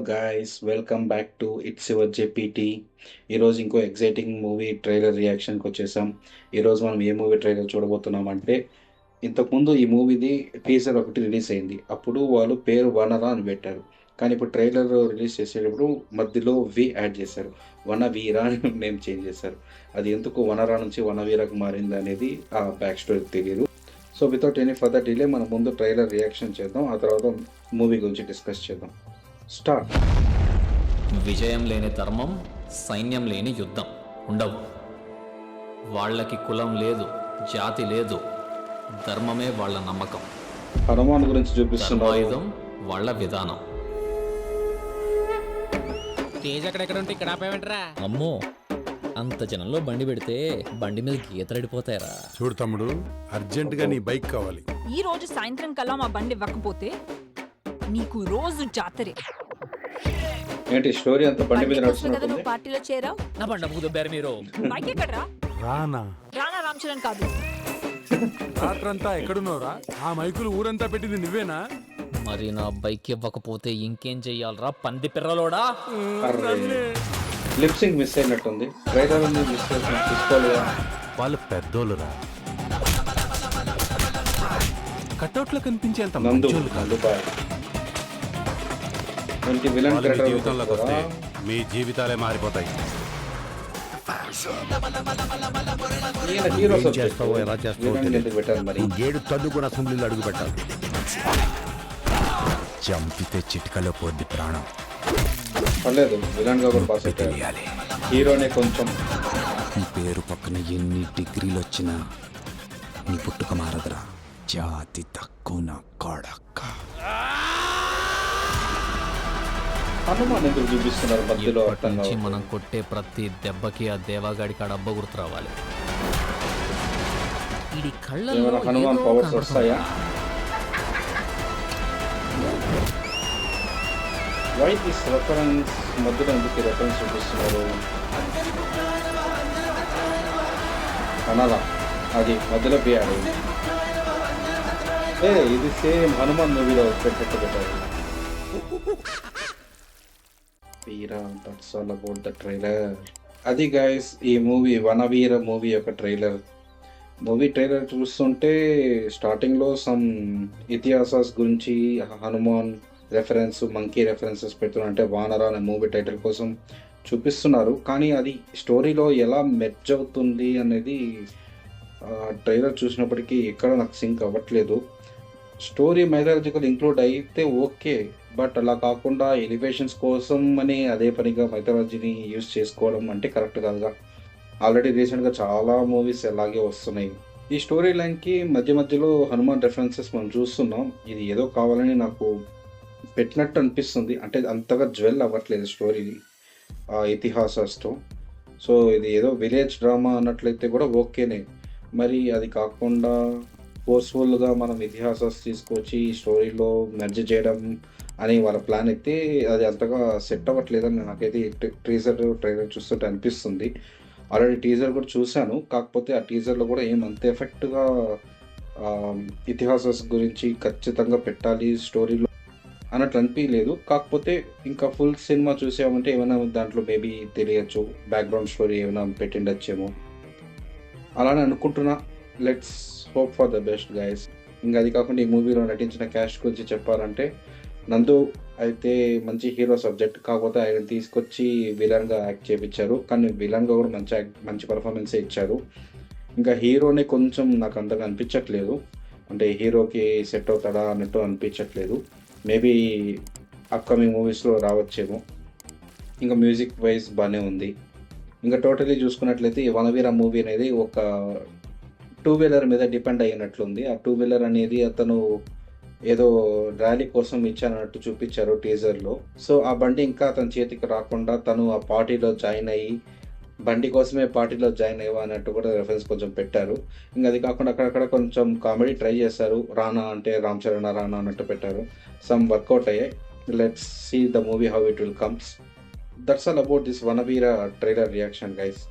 Guys, welcome back to it's your JPT. ఈరోజు ఇంకో exciting movie trailer రియాక్షన్కి వచ్చేసాం. ఈరోజు మనం ఏ మూవీ ట్రైలర్ చూడబోతున్నాం అంటే, ఇంతకుముందు ఈ మూవీది టీజర్ ఒకటి రిలీజ్ అయింది. అప్పుడు వాళ్ళు పేరు వనరా అని పెట్టారు. కానీ ఇప్పుడు ట్రైలర్ రిలీజ్ చేసేటప్పుడు మధ్యలో వి యాడ్ చేశారు. వనవీర అని నేమ్ చేంజ్ చేశారు. అది ఎందుకు వనరా నుంచి వనవీరకు మారింది అనేది ఆ బ్యాక్ స్టోరీ తెలియదు. So without any further delay మనం ముందు ట్రైలర్ రియాక్షన్ చేద్దాం, ఆ తర్వాత మూవీ గురించి డిస్కస్ చేద్దాం. స్టార్ట్. విజయం లేని ధర్మం, సైన్యం లేని యుద్ధం ఉండవు. వాళ్ళకి కులం లేదు, జాతి లేదు, ధర్మమే వాళ్ళ నమ్మకం. హనుమాన్ గురించి చూపిస్తున్నారు. ధర్మాయుధం వాళ్ళ విధానం. స్టేజ్ అక్కడెక్కడ ఉంటే ఇక్కడ ఆపేమంటారా? అమ్మో, అంత జనంలో బండి పెడితే బండి మీద గీతలడిపోతాయరా. చూడు తమ్ముడు, అర్జెంటుగా నీ బైక్ కావాలి. ఈ రోజు సాయంత్రం కల్లా మా బండి ఇవ్వకపోతే నీకు రోజు జాతరే. ఏంటి స్టోరీ అంత బండి మీద కదా నడుస్తున్నట్టుంది. నువ్వు పార్టీలో చేరావు. నా బండి అమ్ముకు దొబ్బారు మీరు. బైక్ ఎక్కడరా? రానా రానా రామ్ చరణ్ కాదు. రాత్రంతా ఎక్కడున్నావురా? ఆ మైకులు ఊరంతా పెట్టింది నువ్వేనా? మరి నా బైక్ ఇవ్వకపోతే ఇంకేం చెయ్యాలరా పంది పిర్రలోడా. లిప్సింగ్ మిస్ అయినట్టుంది. ట్రైలర్ ఉంది, మిస్ తీసుకోలేదా? వాళ్ళు పెద్దోళ్ళురా, కట్అవుట్లో కనిపించేంత నందు మంచోళ్ళు కాదు. దుబాయ్ ఏంటి విలన్ వాళ్ళు మీ క్యారెక్టర్ జీవితంలోకి వస్తే మీ జీవితాలే మారిపోతాయి. ఈయన హీరో ఏం చేస్తావో ఎలా చేస్తావో తెలియదు. ఎందుకు పెట్టారు మరి? గేడు తన్నుకుని అసెంబ్లీలో అడుగు పెట్టాలి. చంపితే చిటికలో పోద్ది ప్రాణం. పర్లేదు, విలన్ గా కూడా పాస్ అయిపోయారు. తెలియాలి. హీరోనే కొంచెం నీ పేరు పక్కన ఎన్ని డిగ్రీలు వచ్చినా నీ పుట్టుక మారదురా. జాతి తక్కువ నా కొడక్క. హనుమాన్ ఎందుకు చూపిస్తున్నారు మధ్యలో? ఇప్పటి అర్థం నుంచి కావట్లేదు. మనం కొట్టే ప్రతి దెబ్బకి ఆ దేవాగాడికి ఆ డబ్బ గుర్తు రావాలి. ఇది కళ్ళల్లో ఏమైనా హనుమాన్ ఏదో పవర్స్ కనపడుతుంది. వస్తాయా? Why this reference? మధ్యలో ఎందుకు రెఫరెన్స్ చూపిస్తున్నారు? అనాలా అది మధ్యలో పేయాలి. ఇది సేమ్ హనుమాన్ మూవీలో పెట్టట్టు పెట్టారు. That's all about the trailer. అది గైస్, ఈ మూవీ వనవీర మూవీ యొక్క ట్రైలర్. మూవీ ట్రైలర్ చూస్తుంటే స్టార్టింగ్లో సమ్ ఇతిహాసాస్ గురించి హనుమాన్ రెఫరెన్స్, మంకీ రెఫరెన్సెస్ పెడుతున్నారు. అంటే వానరా అనే మూవీ టైటిల్ కోసం చూపిస్తున్నారు. కానీ అది స్టోరీలో ఎలా మెర్జ్ అవుతుంది అనేది ట్రైలర్ చూసినప్పటికీ ఎక్కడ నాకు సింక్ అవ్వట్లేదు. స్టోరీ మైథాలజికల్ ఇంక్లూడ్ అయితే ఓకే, బట్ అలా కాకుండా ఎలివేషన్స్ కోసం అని అదే పనిగా మైథాలజీని యూజ్ చేసుకోవడం అంటే కరెక్ట్ కాదుగా. ఆల్రెడీ రీసెంట్గా చాలా మూవీస్ అలాగే వస్తున్నాయి. ఈ స్టోరీ లైన్కి మధ్య మధ్యలో హనుమాన్ రెఫరెన్సెస్ మనం చూస్తున్నాం. ఇది ఏదో కావాలని నాకు పెట్టినట్టు అనిపిస్తుంది. అంటే అంతగా జ్వెల్ అవ్వట్లేదు స్టోరీ ఇతిహాసాస్తో. సో ఇది ఏదో విలేజ్ డ్రామా అన్నట్లయితే కూడా ఓకేనే. మరి అది కాకుండా ఫోర్స్ఫుల్గా మనం ఇతిహాసాస్ తీసుకొచ్చి ఈ స్టోరీలో మెర్జ్ చేయడం అని వాళ్ళ ప్లాన్ అయితే అది అంతగా సెట్ అవ్వట్లేదని నాకైతే ట్రైలర్ చూస్తుంటే అనిపిస్తుంది. ఆల్రెడీ టీజర్ కూడా చూశాను, కాకపోతే ఆ టీజర్లో కూడా ఏం అంత ఎఫెక్ట్గా ఇతిహాసాస్ గురించి ఖచ్చితంగా పెట్టాలి స్టోరీలో అన్నట్లు అనిపించలేదు. కాకపోతే ఇంకా ఫుల్ సినిమా చూసామంటే ఏమైనా దాంట్లో మేబీ తెలియచ్చు, బ్యాక్గ్రౌండ్ స్టోరీ ఏమైనా పెట్టిండొచ్చేమో అలానే అనుకుంటున్నా. Let's hope for the best guys. ఇంకా అది కాకుండా ఈ మూవీలో నటించిన క్యాస్ట్ గురించి చెప్పాలంటే, నందు అయితే మంచి హీరో సబ్జెక్ట్, కాకపోతే ఆయన తీసుకొచ్చి విలన్గా యాక్ట్ చేయించారు. కానీ విలన్గా కూడా మంచి పర్ఫార్మెన్సే ఇచ్చారు. ఇంకా హీరోనే కొంచెం నాకు అంతగా అనిపించట్లేదు, అంటే హీరోకి సెట్ అవుతాడా అన్నట్టు అనిపించట్లేదు. మేబీ అప్కమింగ్ మూవీస్లో రావచ్చేమో. ఇంకా మ్యూజిక్ వైజ్ బాగానే ఉంది. ఇంకా టోటలీ చూసుకున్నట్లయితే ఈ వనవీర మూవీ అనేది ఒక 2-వీలర్ మీద డిపెండ్ అయినట్లుంది. ఆ 2-వీలర్ అనేది అతను ఏదో ర్యాలీ కోసం ఇచ్చానన్నట్టు చూపించారు టీజర్లో. సో ఆ బండి ఇంకా అతని చేతికి రాకుండా తను ఆ పార్టీలో జాయిన్ అయ్యి బండి కోసమే పార్టీలో జాయిన్ అయ్యా అన్నట్టు కూడా రెఫరెన్స్ కొంచెం పెట్టారు. ఇంకా అది కాకుండా అక్కడక్కడ కొంచెం కామెడీ ట్రై చేశారు. రానా అంటే రామ్ చరణ్ రానా అన్నట్టు పెట్టారు. సమ్ వర్కౌట్ అయ్యాయి. Let's see the movie how it will comes. That's all about this Vanaveera trailer reaction guys.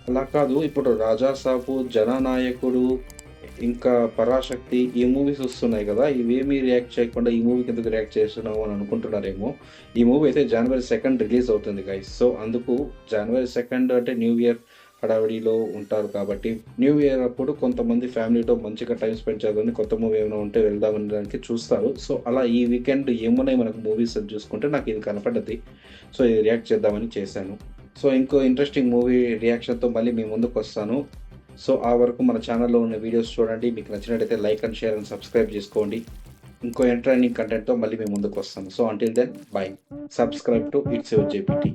అలా కాదు, ఇప్పుడు రాజా సాబు, జననాయకుడు ఇంకా పరాశక్తి ఈ మూవీస్ వస్తున్నాయి కదా, ఇవేమీ రియాక్ట్ చేయకుండా ఈ మూవీకి ఎందుకు రియాక్ట్ చేస్తున్నావు అని అనుకుంటున్నారేమో. ఈ మూవీ అయితే January 2 రిలీజ్ అవుతుంది గైస్. సో అందుకు January 2 అంటే న్యూ ఇయర్ హడావిడిలో ఉంటారు కాబట్టి న్యూ ఇయర్ అప్పుడు కొంతమంది ఫ్యామిలీతో మంచిగా టైం స్పెండ్ చేద్దామని కొత్త మూవీ ఏమైనా ఉంటే వెళ్దామని దానికి చూస్తారు. సో అలా ఈ వీకెండ్ ఏమున్నాయి మనకు మూవీస్ అని చూసుకుంటే నాకు ఇది కనపడ్డది. సో ఇది రియాక్ట్ చేద్దామని చేశాను. సో ఇంకో ఇంట్రెస్టింగ్ మూవీ రియాక్షన్తో మళ్ళీ మీ ముందుకు వస్తాను. సో ఆ వరకు మన ఛానల్లో ఉన్న వీడియోస్ చూడండి. మీకు నచ్చినట్టయితే like and share and subscribe చేసుకోండి. ఇంకో ఎంటర్టైనింగ్ కంటెంట్తో మళ్ళీ మీ ముందుకు వస్తాను. So until then bye. Subscribe to it's your జేపీటీ.